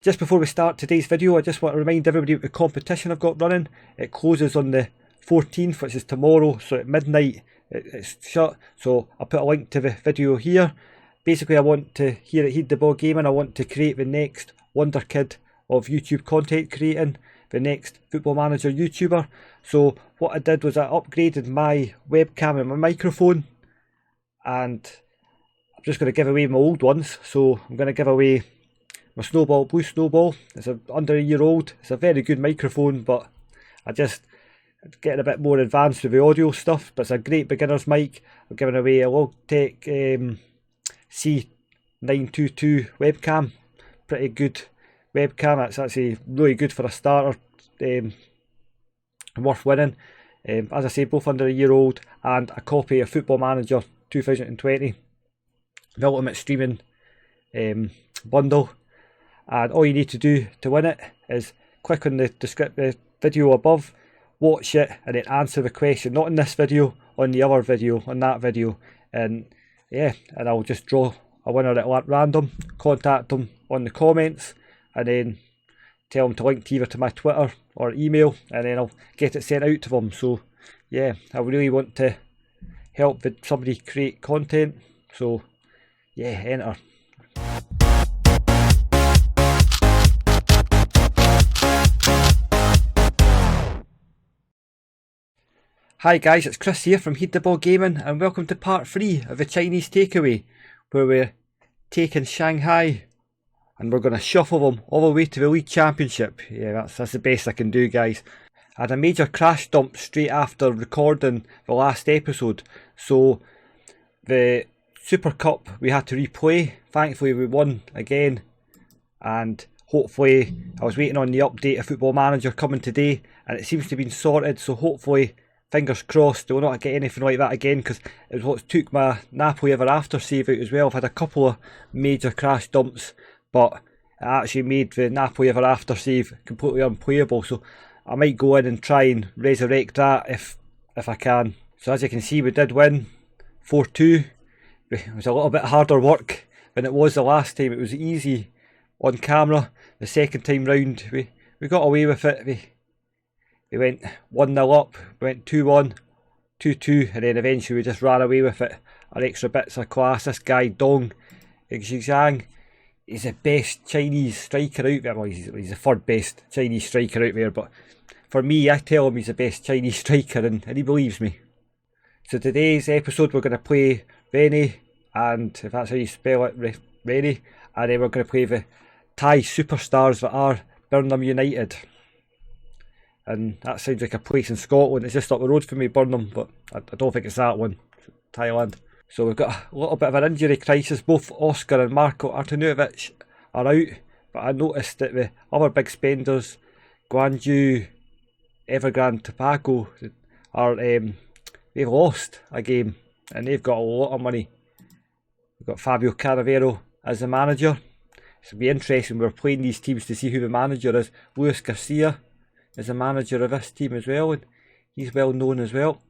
Just before we start today's video, I just want to remind everybody of the competition I've got running. It closes on the 14th, which is tomorrow, so at midnight it's shut. So I'll put a link to the video here. Basically, I want to, here at Heid the Ball Gaming, I want to create the next wonder kid of YouTube content creating, the next Football Manager YouTuber. So what I did was I upgraded my webcam and my microphone, and I'm just going to give away my old ones. So I'm going to give away my Blue Snowball. It's under a year old. It's a very good microphone, but I just getting a bit more advanced with the audio stuff. But it's a great beginner's mic. I'm giving away a Logitech C922 webcam. Pretty good webcam. It's actually really good for a starter. Worth winning. As I say, both under a year old, and a copy of Football Manager 2020, the ultimate streaming bundle. And all you need to do to win it is click on the video above, watch it, and then answer the question. Not in this video, on the other video, on that video. And yeah, and I'll just draw a winner at random, contact them on the comments, and then tell them to link either to my Twitter or email, and then I'll get it sent out to them. So yeah, I really want to help somebody create content. So yeah, enter. Hi guys, it's Chris here from Heid the Ball Gaming, and welcome to part 3 of the Chinese takeaway, where we're taking Shanghai and we're going to shuffle them all the way to the League Championship. Yeah, that's the best I can do, guys. I had a major crash dump straight after recording the last episode, so the Super Cup we had to replay. Thankfully we won again, and hopefully, I was waiting on the update of Football Manager coming today, and it seems to have been sorted, so hopefully, fingers crossed, they will not get anything like that again, because it was what took my Napoli Ever after save out as well. I've had a couple of major crash dumps, but it actually made the Napoli Ever after save completely unplayable, so I might go in and try and resurrect that if I can. So as you can see, we did win 4-2. It was a little bit harder work than it was the last time. It was easy on camera. The second time round we got away with it. We went 1-0 up, we went 2-1, 2-2, and then eventually we just ran away with it. Our extra bits of class. This guy Dong Zhang, he's the best Chinese striker out there. Well, he's the third best Chinese striker out there, but for me, I tell him he's the best Chinese striker, and he believes me. So today's episode we're going to play Rennie, and if that's how you spell it, Rennie, and then we're going to play the Thai superstars that are Burnham United. And that sounds like a place in Scotland. It's just up the road from me, Burnham, but I don't think it's that one. It's Thailand. So we've got a little bit of an injury crisis. Both Oscar and Marko Artanovic are out, but I noticed that the other big spenders, Guangzhou, Evergrande, Tobacco, are they've lost a game, and they've got a lot of money. We've got Fabio Cannavaro as the manager. It'll be interesting. We're playing these teams to see who the manager is. Luis Garcia is the manager of this team as well, and he's well known as well.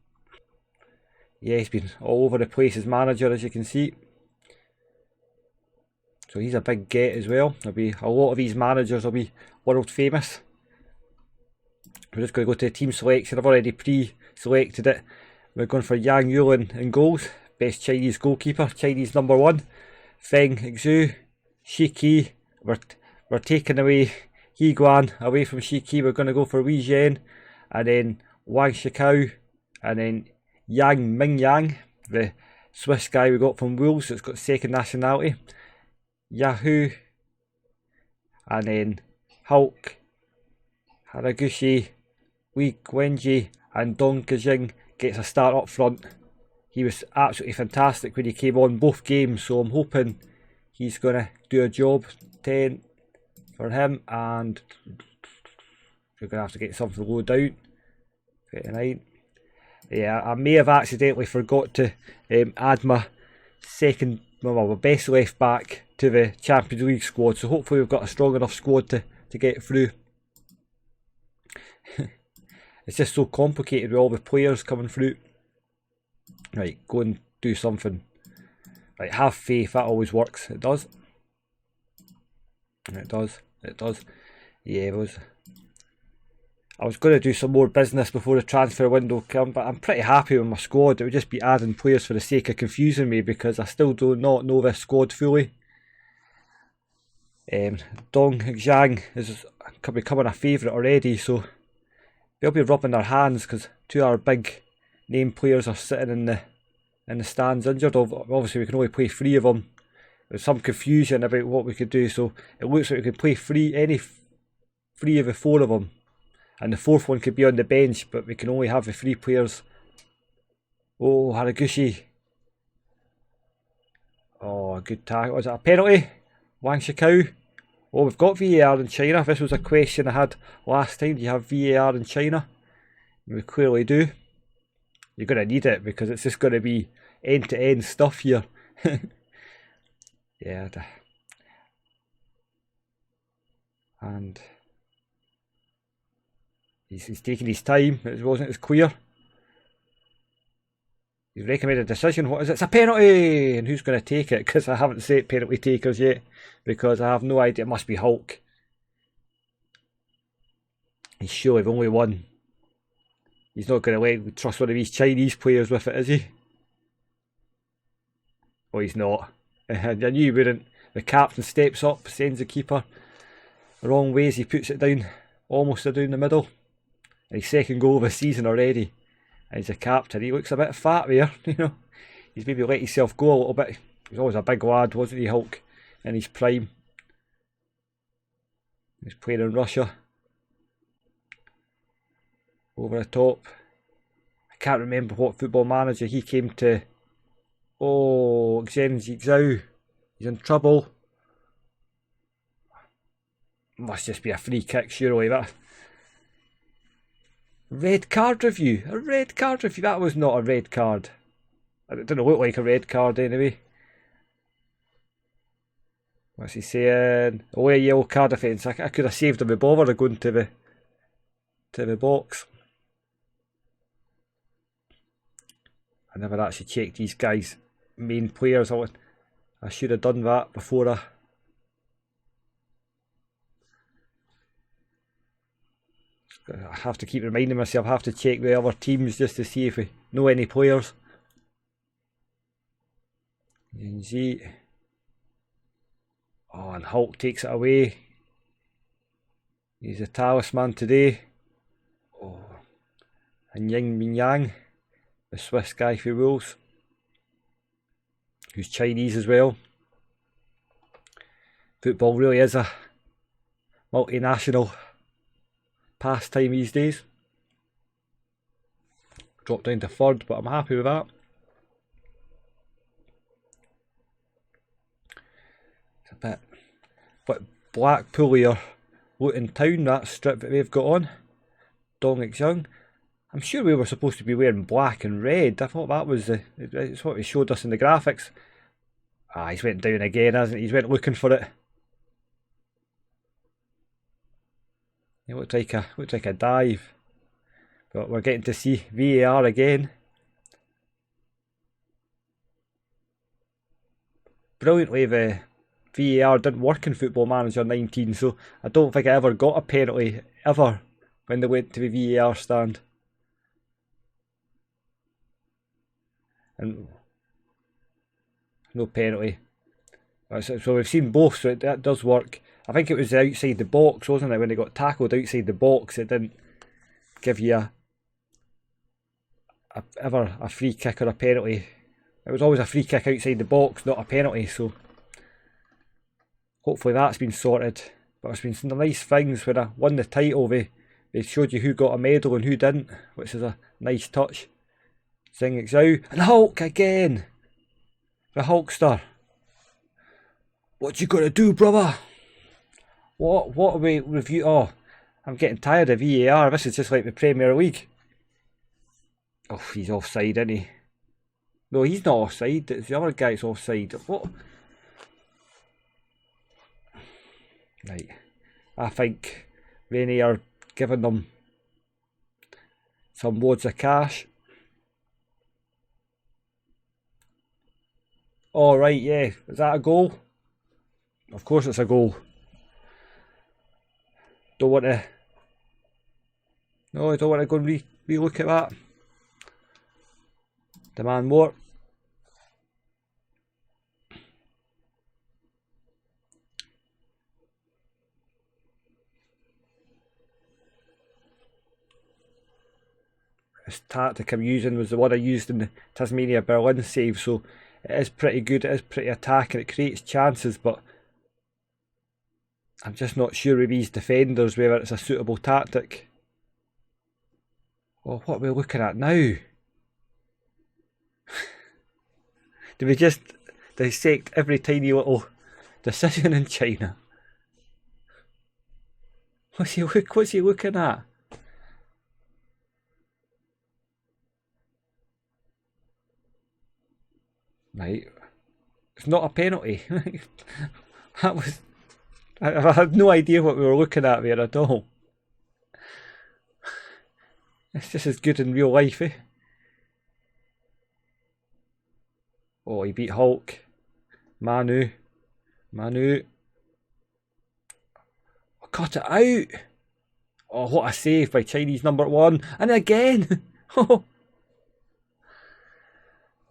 Yeah, he's been all over the place as manager, as you can see. So he's a big get as well. There'll be a lot of these managers will be world famous. We're just going to go to the team selection. I've already pre-selected it. We're going for Yang Yulin in goals, best Chinese goalkeeper, Chinese number 1. Feng Xu, Shiki. We're taking away Higuan away from Shiki. We're going to go for Wei Zhen, and then Wang Shikao, and then Yang Mingyang, the Swiss guy we got from Wolves that's got second nationality. Yahoo, and then Hulk, Haraguchi, Wei Guanji, and Dong Kajing gets a start up front. He was absolutely fantastic when he came on both games, so I'm hoping he's going to do a job. 10 for him, and we're going to have to get something low down. 39. Yeah, I may have accidentally forgot to add my best left back to the Champions League squad, so hopefully we've got a strong enough squad to get through. It's just so complicated with all the players coming through. Right, go and do something. Right, have faith, that always works. It does. It does. It does. Yeah, I was going to do some more business before the transfer window come, but I'm pretty happy with my squad. It would just be adding players for the sake of confusing me because I still do not know this squad fully. Dong Zhang is becoming a favourite already, so they'll be rubbing their hands because two of our big name players are sitting in the stands injured. Obviously, we can only play 3 of them. There's some confusion about what we could do, so it looks like we could play any 3 of the 4 of them. And the 4th one could be on the bench, but we can only have the 3 players. Oh, Haraguchi. Oh, good tackle. Was it a penalty? Wang Shikao. Oh, we've got VAR in China. This was a question I had last time. Do you have VAR in China? We clearly do. You're going to need it because it's just going to be end-to-end stuff here. Yeah. And he's taking his time. It wasn't as clear. He's recommended a decision. What is it? It's a penalty! And who's going to take it? Because I haven't set penalty takers yet. Because I have no idea. It must be Hulk. He's surely the only one. He's not going to trust one of these Chinese players with it, is he? Oh, he's not. I knew he wouldn't. The captain steps up, sends the keeper the wrong way as he puts it down, almost down the middle. And his 2nd goal of the season already. And he's a captain. He looks a bit fat there, you know. He's maybe let himself go a little bit. He was always a big lad, wasn't he, Hulk, in his prime. He was playing in Russia. Over the top. I can't remember what football manager he came to. Oh, Zheng Zhao. He's in trouble. Must just be a free kick, surely. That red card review. A red card review. That was not a red card. It didn't look like a red card anyway. What's he saying? Oh, a yellow card offence. I could have saved him the bother of going to the box. I never actually checked these guys' main players. I should have done that before I have to keep reminding myself. I have to check the other teams just to see if we know any players. Yenji. Oh, and Hulk takes it away. He's a talisman today. Oh, and Ying Mingyang, the Swiss guy for Wolves, who's Chinese as well. Football really is a multinational pastime these days. Dropped down to 3rd, but I'm happy with that. It's a bit Blackpool here, Luton Town, that strip that they've got on. Dongxiang. I'm sure we were supposed to be wearing black and red. I thought that was it's what they showed us in the graphics. Ah, he's went down again, hasn't he? He's went looking for it. It looked like a dive. But we're getting to see VAR again. Brilliantly, the VAR didn't work in Football Manager 19, so I don't think I ever got a penalty ever when they went to the VAR stand. And no penalty. So we've seen both, so that does work. I think it was outside the box, wasn't it? When they got tackled outside the box, it didn't give you ever a free kick or a penalty. It was always a free kick outside the box, not a penalty. So hopefully that's been sorted. But there's been some nice things when I won the title. They showed you who got a medal and who didn't, which is a nice touch. Zheng Zhao and Hulk again. The Hulkster. What you gonna do, brother? What are we review? Oh, I'm getting tired of VAR. This is just like the Premier League. Oh, he's offside, isn't he? No, he's not offside. It's the other guy's offside. What? Right. I think Rennie are giving them some loads of cash. Oh, right, yeah. Is that a goal? Of course it's a goal. Don't want to. No, I don't want to go and re-look at that. Demand more. This tactic I'm using was the one I used in the Tasmania Berlin save, so it is pretty good, it is pretty attacking, it creates chances, but I'm just not sure with these defenders whether it's a suitable tactic. Well, what are we looking at now? Do we just dissect every tiny little decision in China? What's he looking at? Right. It's not a penalty. That was... I had no idea what we were looking at there at all. It's just as good in real life, eh? Oh, he beat Hulk. Manu. Oh, cut it out. Oh, what a save by Chinese number 1. And again.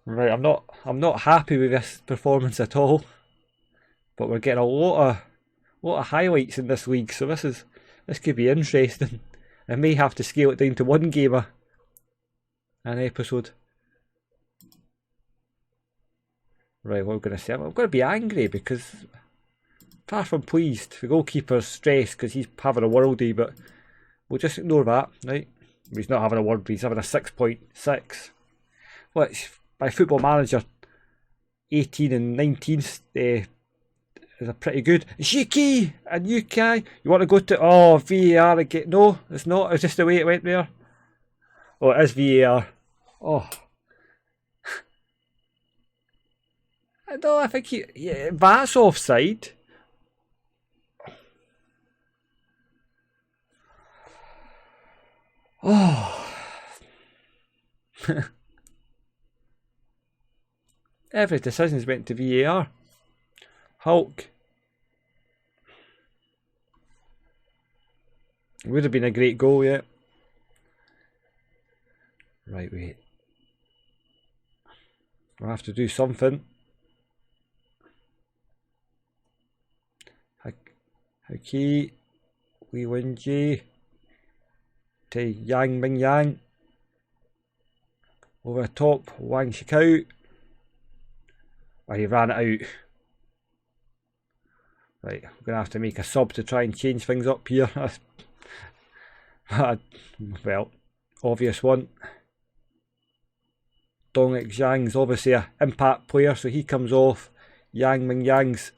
Right, I'm not happy with this performance at all. But we're getting a lot of highlights in this league, so this could be interesting. I may have to scale it down to one gamer an episode. Right, what I'm going to say, I'm going to be angry because far from pleased. The goalkeeper's stressed because he's having a worldie, but we'll just ignore that, right? He's not having a worldie, he's having a 6.6. Which, by Football Manager 18 and 19 is a pretty good. Shiki and Yukai, you want to go to... Oh, VAR again. No, it's not. It's just the way it went there. Oh, it is VAR. Oh. No, I think that's offside. Oh. Every decision's went to VAR. Hulk. It would have been a great goal, yeah. Right, wait. We'll have to do something. Okay. Wee Wen-ji. To Yang Ming Yang. Over the top, Wang Shikao. Oh, he ran it out. Right, I'm going to have to make a sub to try and change things up here. Well, obvious one. Dongik Zhang's obviously an impact player, so he comes off. Yang Ming Yang's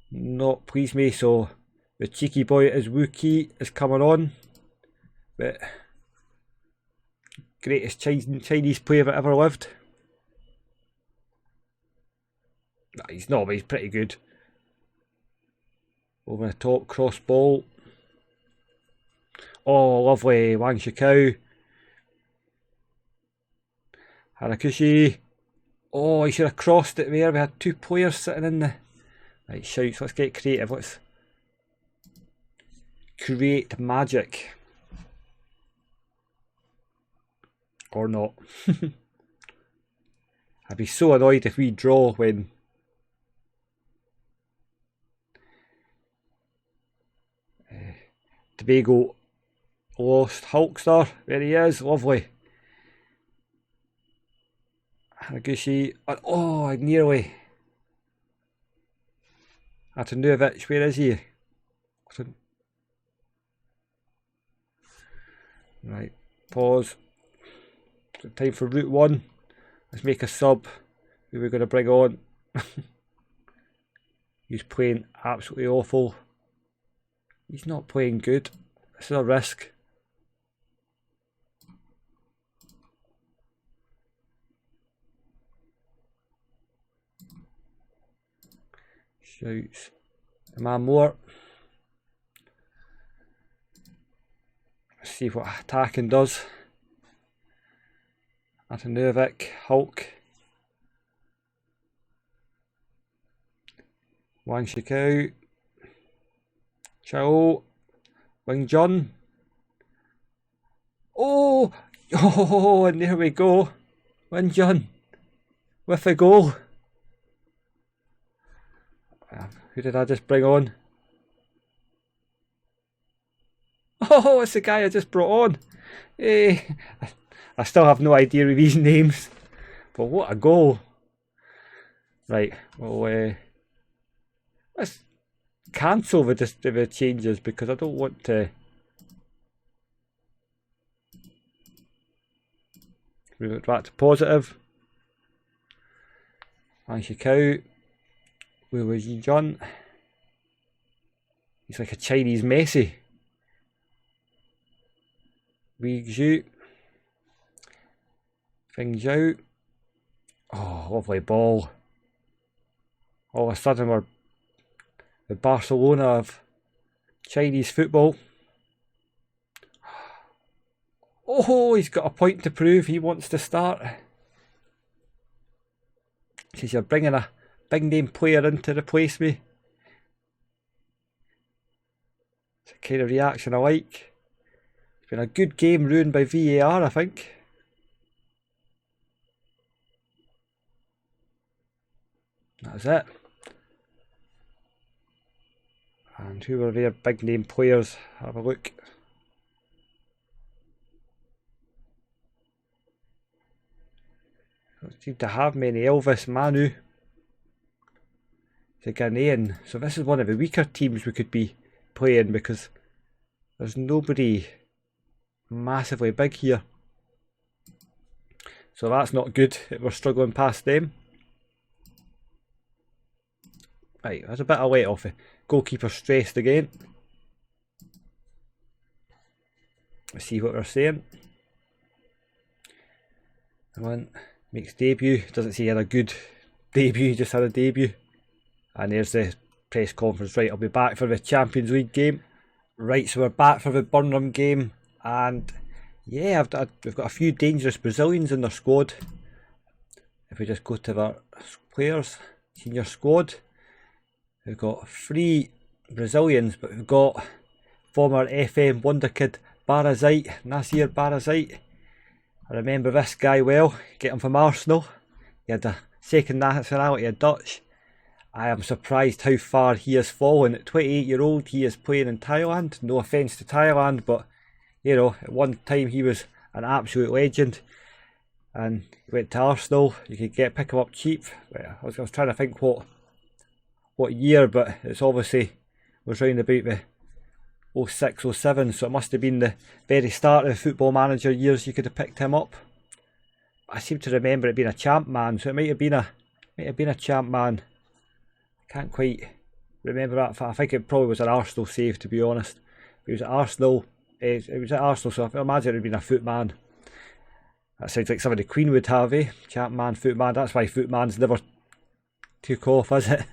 not pleased me, so the cheeky boy is Wu Qi is coming on. But greatest Chinese player that ever lived. No, he's not, but he's pretty good. Over the top, cross ball. Oh, lovely, Wang Shikao. Harakushi. Oh, he should have crossed it there. We had two players sitting in the... Right, shouts, let's get creative. Let's create magic. Or not. I'd be so annoyed if we draw when... Tobago lost Hulkster. There he is, lovely. Haraguchi. Oh, nearly. Atanuovic, where is he? Right, pause. Time for route 1. Let's make a sub. Who we're going to bring on? He's playing absolutely awful. He's not playing good. This is a risk. Shouts. A man more. Let's see what attacking does. Atanuovic, Hulk. Wang Shikao. Chao. Wing Jun. Oh, oh, and there we go. Wing Jun with a goal. Who did I just bring on? Oh, it's the guy I just brought on. Hey, I still have no idea of these names. But what a goal. Right, well, let's cancel the changes because I don't want to. Move it back to positive. Wang Shikao. Where was Yi Jun? He's like a Chinese Messi. Wei Zhu. Feng Zhao. Oh, lovely ball. All of a sudden we're the Barcelona of Chinese football. Oh, he's got a point to prove. He wants to start. Says you're bringing a big name player in to replace me. It's a kind of reaction I like. It's been a good game ruined by VAR, I think. That's it. And who were their big name players? Have a look. Don't seem to have many. Elvis Manu. The Ghanaian. So this is one of the weaker teams we could be playing because there's nobody massively big here. So that's not good if we're struggling past them. Right, there's a bit of let off. Goalkeeper stressed again. Let's see what they're saying. One makes debut. Doesn't say he had a good debut, he just had a debut. And there's the press conference. Right, I'll be back for the Champions League game. Right, so we're back for the Burnham game. And yeah, we've got a few dangerous Brazilians in their squad. If we just go to their players, senior squad. We've got 3 Brazilians, but we've got former FM wonder kid Barazite, Nasir Barazite. I remember this guy well, get him from Arsenal. He had a second nationality of Dutch. I am surprised how far he has fallen. At 28-year-old, he is playing in Thailand. No offence to Thailand, but you know, at one time he was an absolute legend. And he went to Arsenal. You could pick him up cheap. I was trying to think what year, but it's obviously was round about the 06, 07, so it must have been the very start of the Football Manager years you could have picked him up. I seem to remember it being a champ man, so it might have been a champ man. I can't quite remember that. I think it probably was an Arsenal save, to be honest. It was at Arsenal. It was at Arsenal, so I imagine it would have been a footman. That sounds like something the Queen would have, eh? Champ man, footman. That's why footman's never took off, is it?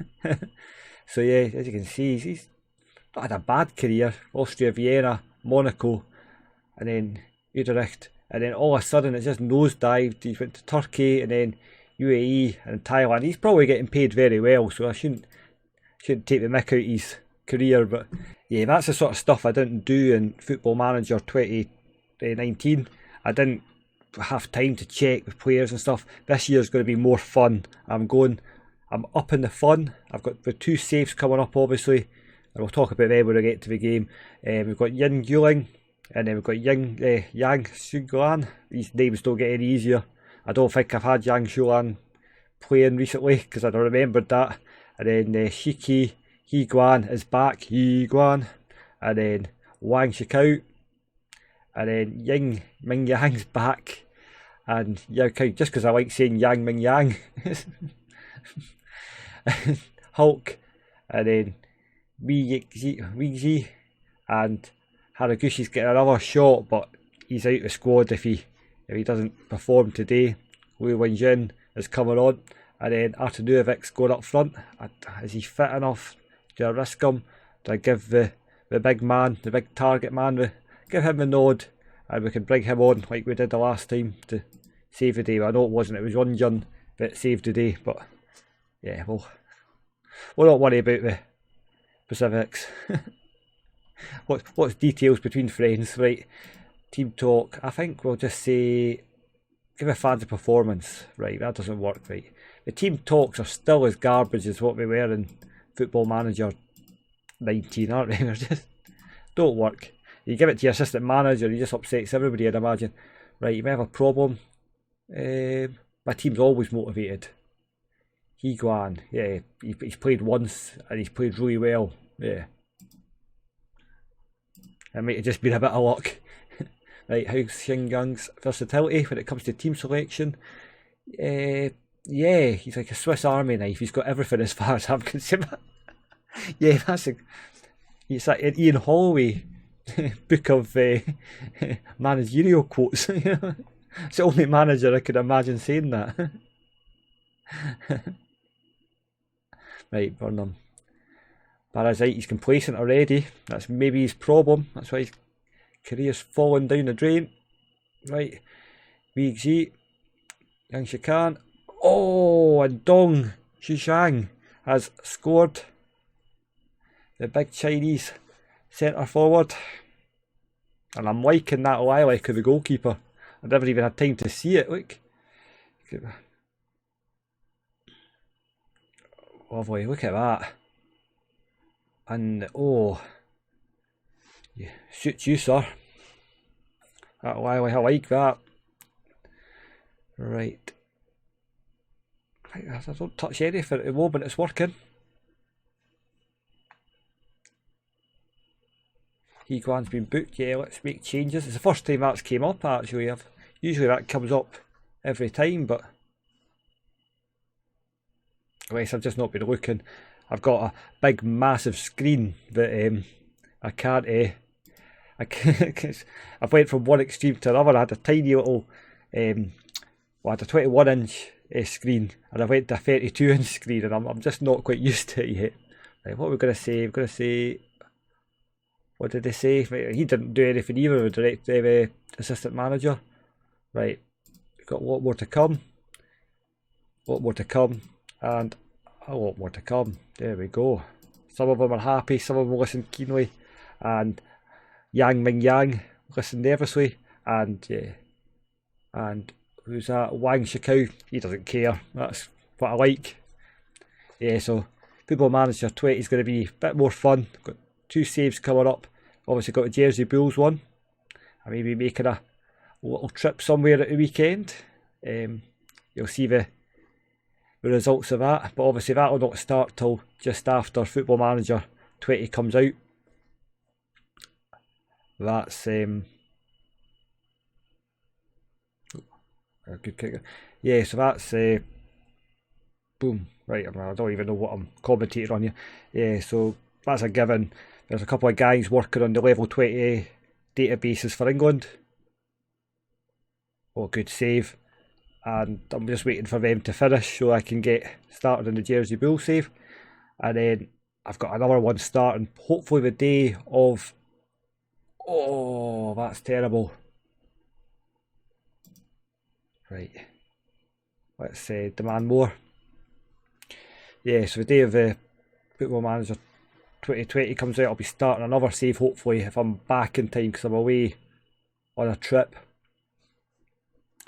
So yeah, as you can see, he's not had a bad career. Austria, Vienna, Monaco, and then Utrecht, and then all of a sudden it just nosedived. He went to Turkey and then UAE and Thailand. He's probably getting paid very well, so I shouldn't take the mick out his career. But yeah, that's the sort of stuff I didn't do in Football Manager 2019. I didn't have time to check with players and stuff. This year's going to be more fun. I'm up in the fun. I've got the 2 saves coming up, obviously, and we'll talk about them when we get to the game. We've got Yin Guling, and then we've got Yang Shuguan. These names don't get any easier. I don't think I've had Yang Shuguan playing recently because I remembered that. And then Shiki Higuan is back, Higuan, and then Wang Shikao, and then Ying Ming Yang's back, and Yao Kai, just because I like saying Yang Ming Yang. Hulk, and then Weezy, and Haraguchi's getting another shot, but he's out of the squad if he doesn't perform today. Liu Wenjin is coming on, and then Artanuovic's going up front. Is he fit enough? Do I risk him? Do I give the big man, the big target man, give him a nod, and we can bring him on like we did the last time to save the day? Well, I know it wasn't, it was Wenjin that saved the day, but yeah, we'll not worry about the specifics. What's details between friends, right? Team talk. I think we'll just say give a fans a performance, right? That doesn't work, right? The team talks are still as garbage as what we were in Football Manager 19, aren't they? They're just don't work. You give it to your assistant manager, he just upsets everybody, I'd imagine. Right, you may have a problem. My team's always motivated. Higuan, yeah, he's played once and he's played really well. Yeah. It might have just been a bit of luck. Right, how's Xinjiang's versatility when it comes to team selection? Yeah, he's like a Swiss Army knife. He's got everything as far as I'm concerned. Yeah, he's like an Ian Holloway book of managerial quotes. You know? It's the only manager I could imagine saying that. Right, Burnham. Parasite, he's complacent already. That's maybe his problem. That's why his career's fallen down the drain. Right, VXG, Yang Shikan. Oh, and Dong Shishang has scored. The big Chinese centre forward. And I'm liking that lilac of the goalkeeper. I never even had time to see it. Look. Lovely, look at that. And oh, yeah, suits you, sir. That lilac, I like that. Right. I don't touch anything at the moment, it's working. Higuan's been booked, yeah, let's make changes. It's the first time that's came up actually. Usually that comes up every time, but unless I've just not been looking. I've got a big massive screen that I can't I've went from one extreme to another. I had a tiny little I had a 21-inch screen and I went to a 32-inch screen and I'm just not quite used to it yet. Right, what are we going to say? We're going to say, what did they say? He didn't do anything either, the direct assistant manager. Right, we've got a lot more to come. A lot more to come and a lot more to come. There we go. Some of them are happy, some of them listen keenly, and Yang Ming Yang listen nervously, and yeah, and who's that? Wang Shikao, he doesn't care. That's what I like. Yeah, so Football Manager 20 is going to be a bit more fun. Got 2 saves coming up. Obviously got the Jersey Bulls one. I may be making a little trip somewhere at the weekend. You'll see the results of that, but obviously that will not start till just after Football Manager 20 comes out. That's a good kicker. Yeah, so that's boom. Right, I don't even know what I'm commentating on here. Yeah, so that's a given. There's a couple of guys working on the level 20 databases for England. Oh, good save. And I'm just waiting for them to finish so I can get started on the Jersey Bull save. And then I've got another one starting hopefully the day of... Oh, that's terrible. Right. Let's demand more. Yeah, so the day of the Football Manager 2020 comes out, I'll be starting another save hopefully if I'm back in time because I'm away on a trip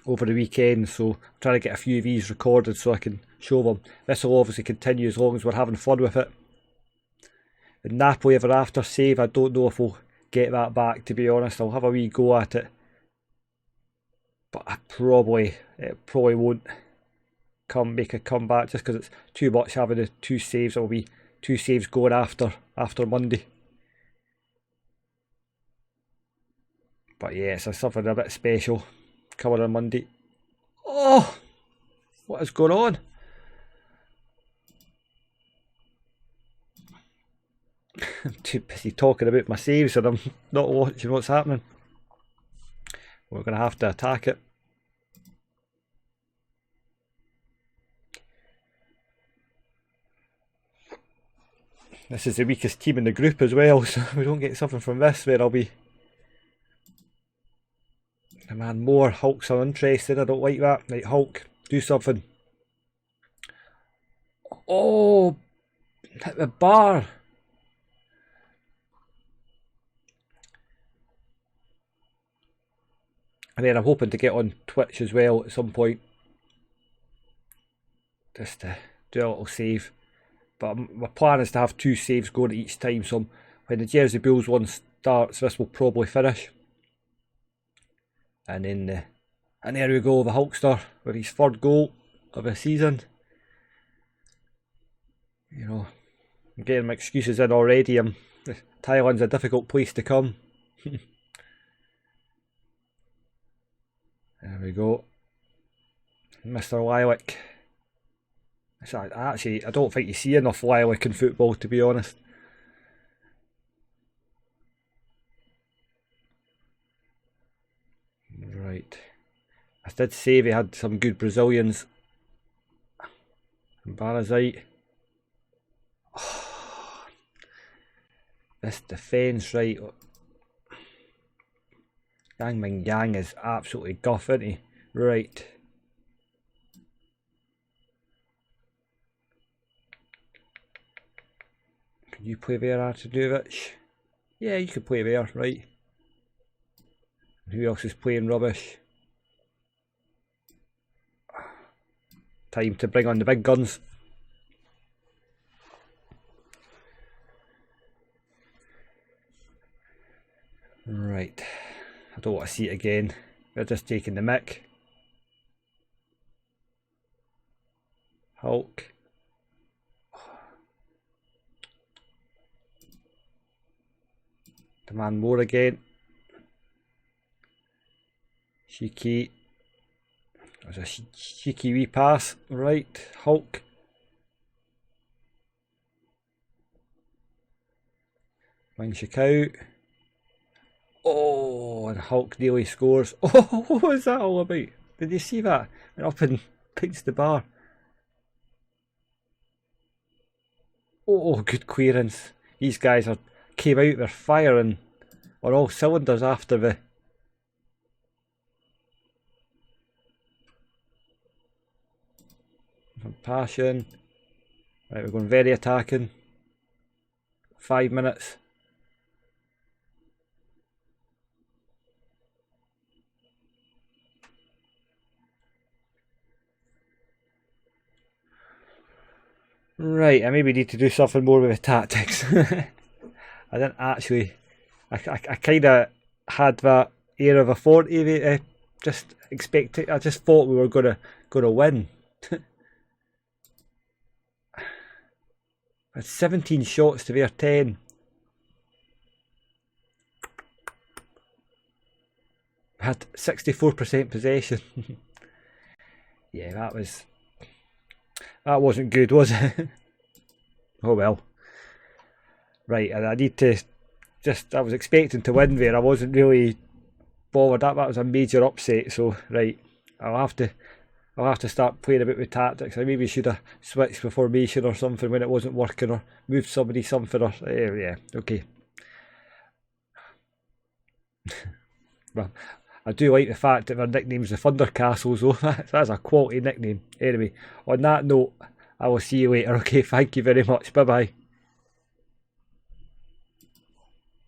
over the weekend, so I'm trying to get a few of these recorded so I can show them. This will obviously continue as long as we're having fun with it. The Napoli Ever After save, I don't know if we'll get that back, to be honest. I'll have a wee go at it, but it probably won't make a comeback just because it's too much having the 2 saves. It'll be 2 saves going after Monday. But yeah, it's something a bit special coming on Monday. Oh, what is going on? I'm too busy talking about my saves and I'm not watching what's happening. We're going to have to attack it. This is the weakest team in the group as well, so we don't get something from this where I'll be... Man, more Hulk's uninterested. I don't like that. Right, Hulk, do something. Oh, hit the bar. And then I'm hoping to get on Twitch as well at some point, just to do a little save. But my plan is to have 2 saves going at each time, so when the Jersey Bulls one starts, this will probably finish. And then, and there we go, the Hulkster with his 3rd goal of the season. You know, I'm getting my excuses in already. Thailand's a difficult place to come. There we go. Mr. Lilac. Actually, I don't think you see enough lilac in football, to be honest. Right. I did say they had some good Brazilians. Barazite. Oh, this defence, right. Yang Ming Yang is absolutely guff, isn't he? Right. Can you play there, Artaduvic? Yeah, you could play there, right. Who else is playing rubbish? Time to bring on the big guns. Right. I don't want to see it again. They're just taking the mick. Hulk. Demand more again. Cheeky. There's a cheeky wee pass. Right. Hulk. Wings out. Oh, and Hulk nearly scores. Oh, what was that all about? Did you see that? Went up and pinched the bar. Oh, good clearance. These guys came out, they're firing on all cylinders after the... Passion. Right, we're going very attacking. 5 minutes. Right, I maybe need to do something more with the tactics. I didn't actually... I kind of had that air of authority. Just expected. I just thought we were gonna win. Had 17 shots to their 10. Had 64% possession. Yeah, that wasn't good, was it? Oh well. Right, and I need to I was expecting to win there. I wasn't really bothered. That was a major upset, so right, I'll have to start playing a bit with tactics. I maybe should have switched the formation or something when it wasn't working, or moved somebody something, or yeah, okay. Well, I do like the fact that their nickname's the Thundercastles, though. That's a quality nickname. Anyway, on that note, I will see you later. Okay, thank you very much. Bye bye.